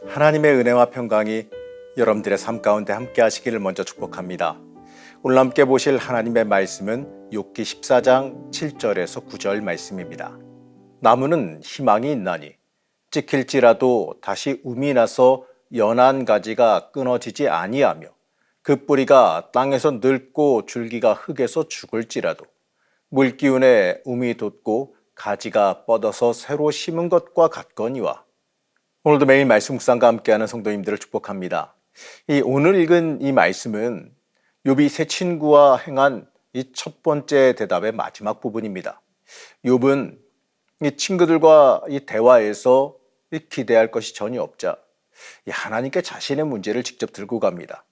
하나님의 은혜와 평강이 여러분들의 삶 가운데 함께 하시기를 먼저 축복합니다. 오늘 함께 보실 하나님의 말씀은 욥기 14장 7절에서 9절 말씀입니다. 나무는 희망이 있나니 찍힐지라도 다시 움이 나서 연한 가지가 끊어지지 아니하며 그 뿌리가 땅에서 늙고 줄기가 흙에서 죽을지라도 물기운에 움이 돋고 가지가 뻗어서 새로 심은 것과 같거니와. 오늘도 매일 말씀 묵상과 함께하는 성도님들을 축복합니다. 오늘 읽은 이 말씀은 욥이 세 친구와 행한 이 첫 번째 대답의 마지막 부분입니다. 욥은 이 친구들과 이 대화에서 기대할 것이 전혀 없자 하나님께 자신의 문제를 직접 들고 갑니다.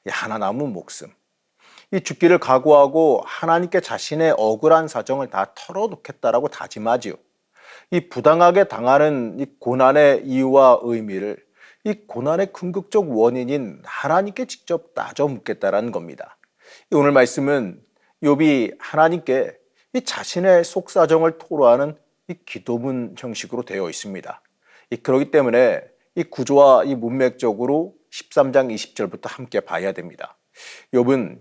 하나 남은 목숨, 이 죽기를 각오하고 하나님께 자신의 억울한 사정을 다 털어놓겠다라고 다짐하지요. 이 부당하게 당하는 이 고난의 이유와 의미를 이 고난의 궁극적 원인인 하나님께 직접 따져 묻겠다라는 겁니다. 오늘 말씀은 욥이 하나님께 이 자신의 속사정을 토로하는 이 기도문 형식으로 되어 있습니다. 그렇기 때문에 이 구조와 이 문맥적으로 13장 20절부터 함께 봐야 됩니다. 욥은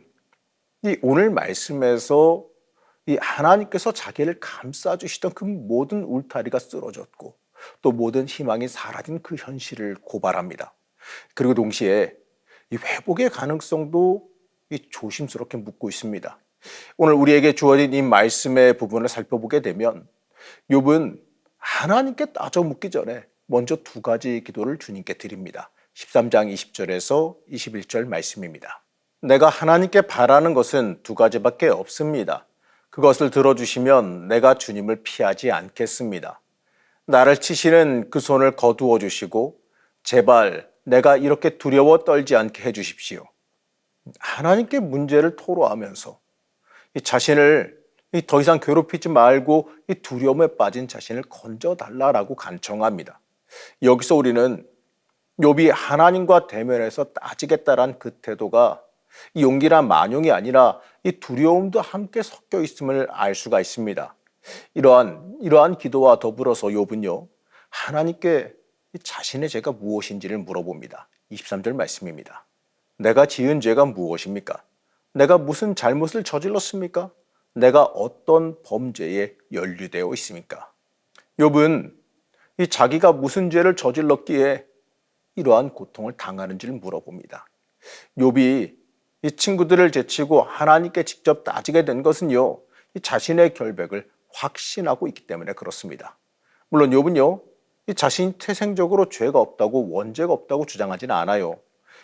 이 오늘 말씀에서 이 하나님께서 자기를 감싸주시던 그 모든 울타리가 쓰러졌고 또 모든 희망이 사라진 그 현실을 고발합니다. 그리고 동시에 이 회복의 가능성도 이 조심스럽게 묻고 있습니다. 오늘 우리에게 주어진 이 말씀의 부분을 살펴보게 되면 욥은 하나님께 따져 묻기 전에 먼저 두 가지 기도를 주님께 드립니다. 13장 20절에서 21절 말씀입니다. 내가 하나님께 바라는 것은 두 가지밖에 없습니다. 그것을 들어주시면 내가 주님을 피하지 않겠습니다. 나를 치시는 그 손을 거두어 주시고 제발 내가 이렇게 두려워 떨지 않게 해주십시오. 하나님께 문제를 토로하면서 이 자신을 더 이상 괴롭히지 말고 이 두려움에 빠진 자신을 건져달라라고 간청합니다. 여기서 우리는 욥이 하나님과 대면해서 따지겠다란 그 태도가 이 용기나 만용이 아니라 이 두려움도 함께 섞여 있음을 알 수가 있습니다. 이러한 기도와 더불어서 욥은요, 하나님께 자신의 죄가 무엇인지를 물어봅니다. 23절 말씀입니다. 내가 지은 죄가 무엇입니까? 내가 무슨 잘못을 저질렀습니까? 내가 어떤 범죄에 연루되어 있습니까? 욥은 이 자기가 무슨 죄를 저질렀기에 이러한 고통을 당하는지를 물어봅니다. 욥이 이 친구들을 제치고 하나님께 직접 따지게 된 것은요, 이 자신의 결백을 확신하고 있기 때문에 그렇습니다. 물론 욥은요, 이 자신이 태생적으로 죄가 없다고 원죄가 없다고 주장하지는 않아요.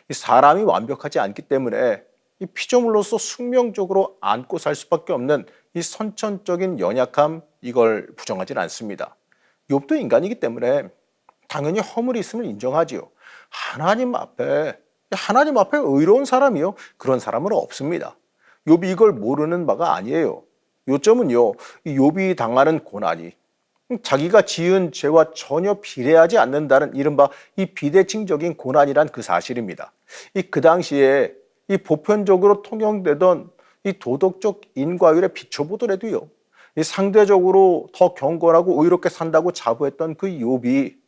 이 사람이 완벽하지 않기 때문에 이 피조물로서 숙명적으로 안고 살 수밖에 없는 이 선천적인 연약함, 이걸 부정하지는 않습니다. 욥도 인간이기 때문에 당연히 허물이 있음을 인정하지요. 하나님 앞에 의로운 사람이요, 그런 사람은 없습니다. 욥이 이걸 모르는 바가 아니에요. 요점은요, 이 욥이 당하는 고난이 자기가 지은 죄와 전혀 비례하지 않는다는 이른바 이 비대칭적인 고난이란 그 사실입니다. 그 당시에 이 보편적으로 통용되던 이 도덕적 인과율에 비춰보더라도요, 이 상대적으로 더 경건하고 의롭게 산다고 자부했던 그 욥이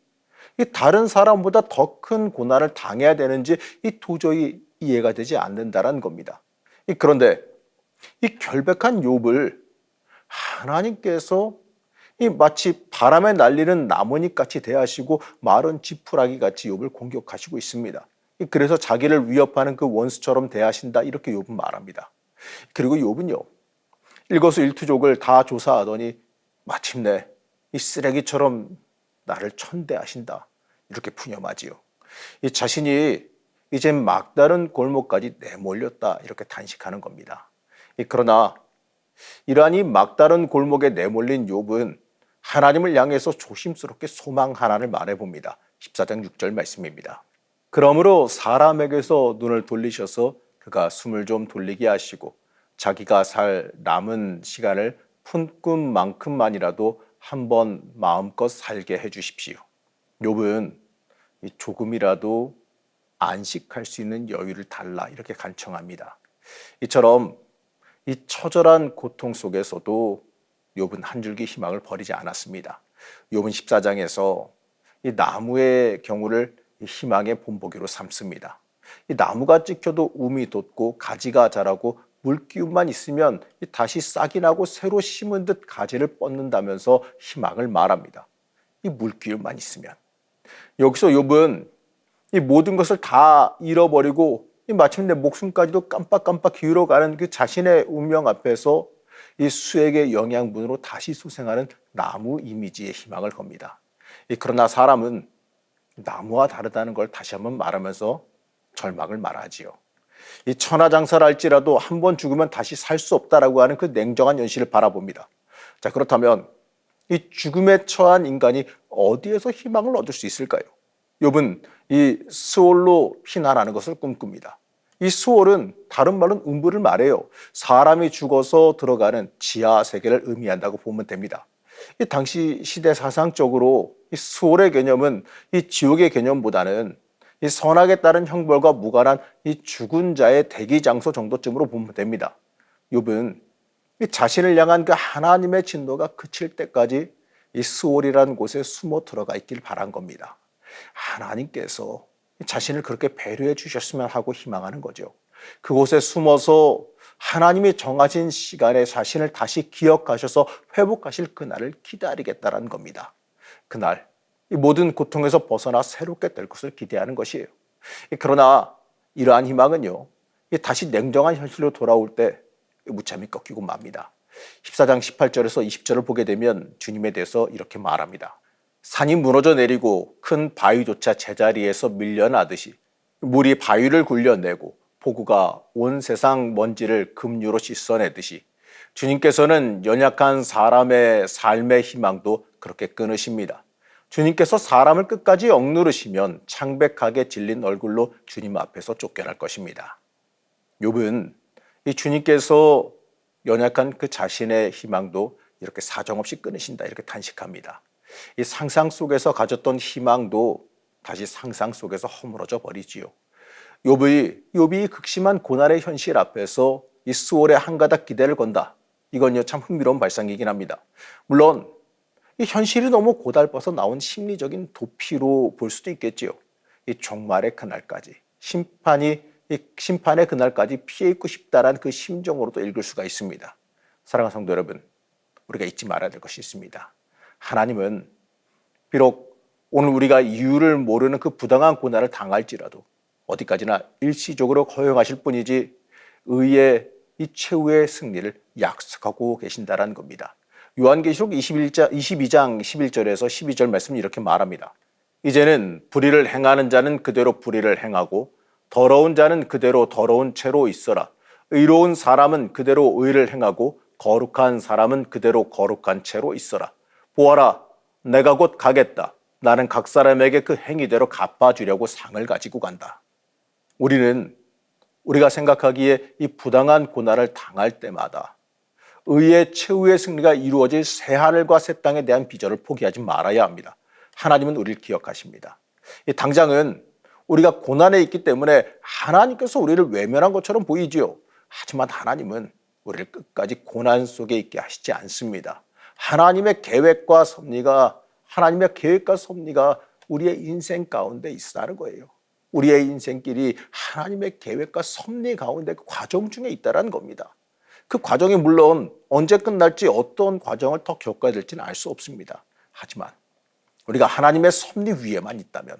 이 다른 사람보다 더 큰 고난을 당해야 되는지 이 도저히 이해가 되지 않는다라는 겁니다. 그런데 이 결백한 욥을 하나님께서 이 마치 바람에 날리는 나뭇잎 같이 대하시고 마른 지푸라기 같이 욥을 공격하시고 있습니다. 그래서 자기를 위협하는 그 원수처럼 대하신다, 이렇게 욥은 말합니다. 그리고 욥은요, 일거수일투족을 다 조사하더니 마침내 이 쓰레기처럼 나를 천대하신다, 이렇게 푸념하지요. 이 자신이 이제 막다른 골목까지 내몰렸다, 이렇게 탄식하는 겁니다. 그러나 이러한 이 막다른 골목에 내몰린 욥은 하나님을 향해서 조심스럽게 소망 하나를 말해봅니다. 14장 6절 말씀입니다. 그러므로 사람에게서 눈을 돌리셔서 그가 숨을 좀 돌리게 하시고 자기가 살 남은 시간을 푼꿈만큼만이라도 한번 마음껏 살게 해주십시오. 욥은 조금이라도 안식할 수 있는 여유를 달라, 이렇게 간청합니다. 이처럼 이 처절한 고통 속에서도 욥은 한 줄기 희망을 버리지 않았습니다. 욥은 14장에서 이 나무의 경우를 희망의 본보기로 삼습니다. 이 나무가 찍혀도 움이 돋고 가지가 자라고 물기운만 있으면 다시 싹이 나고 새로 심은 듯 가지를 뻗는다면서 희망을 말합니다. 이 물기운만 있으면. 여기서 욥은 이 모든 것을 다 잃어버리고 마침내 목숨까지도 깜빡깜빡 기울어가는 그 자신의 운명 앞에서 이 수액의 영양분으로 다시 소생하는 나무 이미지의 희망을 겁니다. 그러나 사람은 나무와 다르다는 걸 다시 한번 말하면서 절망을 말하지요. 이 천하장사를 할지라도 한 번 죽으면 다시 살 수 없다라고 하는 그 냉정한 현실을 바라봅니다. 자, 그렇다면 이 죽음에 처한 인간이 어디에서 희망을 얻을 수 있을까요? 욥은 이 스올로 피난하는 것을 꿈꿉니다. 이 스올은 다른 말로는 음부를 말해요. 사람이 죽어서 들어가는 지하 세계를 의미한다고 보면 됩니다. 이 당시 시대 사상적으로 이 스올의 개념은 이 지옥의 개념보다는 이 선악에 따른 형벌과 무관한 이 죽은 자의 대기 장소 정도쯤으로 보면 됩니다. 욥은 이 자신을 향한 그 하나님의 진노가 그칠 때까지 이 스올이라는 곳에 숨어 들어가 있길 바란 겁니다. 하나님께서 자신을 그렇게 배려해 주셨으면 하고 희망하는 거죠. 그곳에 숨어서 하나님이 정하신 시간에 자신을 다시 기억하셔서 회복하실 그날을 기다리겠다는 겁니다. 그날 이 모든 고통에서 벗어나 새롭게 될 것을 기대하는 것이에요. 그러나 이러한 희망은요, 다시 냉정한 현실로 돌아올 때 무참히 꺾이고 맙니다. 14장 18절에서 20절을 보게 되면 주님에 대해서 이렇게 말합니다. 산이 무너져 내리고 큰 바위조차 제자리에서 밀려나듯이 물이 바위를 굴려내고 폭우가 온 세상 먼지를 급류로 씻어내듯이 주님께서는 연약한 사람의 삶의 희망도 그렇게 끊으십니다. 주님께서 사람을 끝까지 억누르시면 창백하게 질린 얼굴로 주님 앞에서 쫓겨날 것입니다. 욥은 이 주님께서 연약한 그 자신의 희망도 이렇게 사정없이 끊으신다 이렇게 탄식합니다. 이 상상 속에서 가졌던 희망도 다시 상상 속에서 허물어져 버리지요. 욥이 극심한 고난의 현실 앞에서 이 스올에 한 가닥 기대를 건다. 이건요 참 흥미로운 발상이긴 합니다. 물론 이 현실이 너무 고달퍼서 나온 심리적인 도피로 볼 수도 있겠지요. 이 종말의 그날까지 심판의 그날까지 피해 있고 싶다라는 그 심정으로도 읽을 수가 있습니다. 사랑하는 성도 여러분, 우리가 잊지 말아야 될 것이 있습니다. 하나님은 비록 오늘 우리가 이유를 모르는 그 부당한 고난을 당할지라도 어디까지나 일시적으로 허용하실 뿐이지 의의 이 최후의 승리를 약속하고 계신다는 겁니다. 요한계시록 22장 11절에서 12절 말씀은 이렇게 말합니다. 이제는 불의를 행하는 자는 그대로 불의를 행하고 더러운 자는 그대로 더러운 채로 있어라. 의로운 사람은 그대로 의를 행하고 거룩한 사람은 그대로 거룩한 채로 있어라. 보아라, 내가 곧 가겠다. 나는 각 사람에게 그 행위대로 갚아주려고 상을 가지고 간다. 우리가 생각하기에 이 부당한 고난을 당할 때마다 의의 최후의 승리가 이루어질 새하늘과 새 땅에 대한 비전을 포기하지 말아야 합니다. 하나님은 우리를 기억하십니다. 당장은 우리가 고난에 있기 때문에 하나님께서 우리를 외면한 것처럼 보이지요. 하지만 하나님은 우리를 끝까지 고난 속에 있게 하시지 않습니다. 하나님의 계획과 섭리가 우리의 인생 가운데 있다는 거예요. 우리의 인생길이 하나님의 계획과 섭리 가운데 그 과정 중에 있다는 겁니다. 그 과정이 물론 언제 끝날지 어떤 과정을 더 겪어야 될지는 알 수 없습니다. 하지만 우리가 하나님의 섭리 위에만 있다면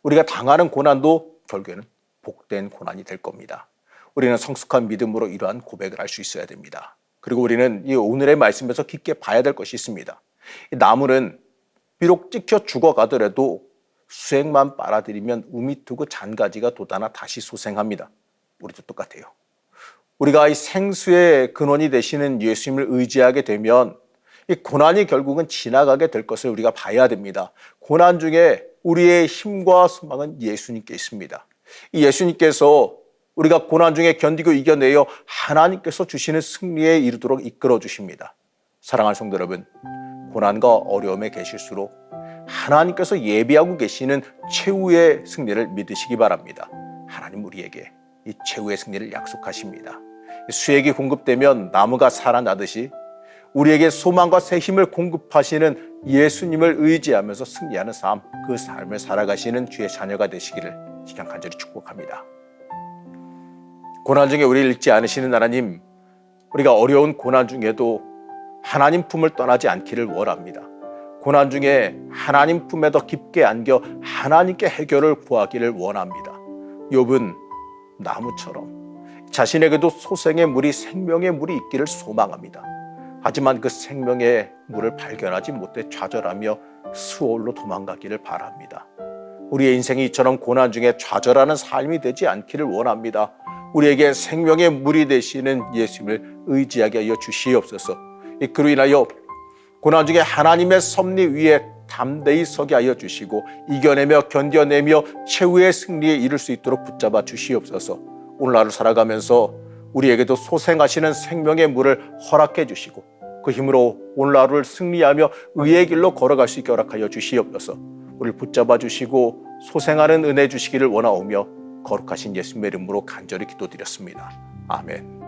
우리가 당하는 고난도 결국에는 복된 고난이 될 겁니다. 우리는 성숙한 믿음으로 이러한 고백을 할 수 있어야 됩니다. 그리고 우리는 이 오늘의 말씀에서 깊게 봐야 될 것이 있습니다. 이 나무는 비록 찍혀 죽어가더라도 수액만 빨아들이면 우미 트고 잔가지가 돋아나 다시 소생합니다. 우리도 똑같아요. 우리가 이 생수의 근원이 되시는 예수님을 의지하게 되면 이 고난이 결국은 지나가게 될 것을 우리가 봐야 됩니다. 고난 중에 우리의 힘과 소망은 예수님께 있습니다. 이 예수님께서 우리가 고난 중에 견디고 이겨내어 하나님께서 주시는 승리에 이르도록 이끌어 주십니다. 사랑하는 성도 여러분, 고난과 어려움에 계실수록 하나님께서 예비하고 계시는 최후의 승리를 믿으시기 바랍니다. 하나님 우리에게 이 최후의 승리를 약속하십니다. 수액이 공급되면 나무가 살아나듯이 우리에게 소망과 새 힘을 공급하시는 예수님을 의지하면서 승리하는 삶, 그 삶을 살아가시는 주의 자녀가 되시기를 시간 간절히 축복합니다. 고난 중에 우리를 잊지 않으시는 하나님, 우리가 어려운 고난 중에도 하나님 품을 떠나지 않기를 원합니다. 고난 중에 하나님 품에 더 깊게 안겨 하나님께 해결을 구하기를 원합니다. 욥은 나무처럼 자신에게도 소생의 물이 생명의 물이 있기를 소망합니다. 하지만 그 생명의 물을 발견하지 못해 좌절하며 수월로 도망가기를 바랍니다. 우리의 인생이 이처럼 고난 중에 좌절하는 삶이 되지 않기를 원합니다. 우리에게 생명의 물이 되시는 예수님을 의지하게 하여 주시옵소서. 그로 인하여 고난 중에 하나님의 섭리 위에 담대히 서게 하여 주시고 이겨내며 견뎌내며 최후의 승리에 이를 수 있도록 붙잡아 주시옵소서. 오늘 하루 살아가면서 우리에게도 소생하시는 생명의 물을 허락해 주시고 그 힘으로 오늘 하루를 승리하며 의의 길로 걸어갈 수 있게 허락하여 주시옵소서. 우리를 붙잡아 주시고 소생하는 은혜 주시기를 원하오며 거룩하신 예수님의 이름으로 간절히 기도드렸습니다. 아멘.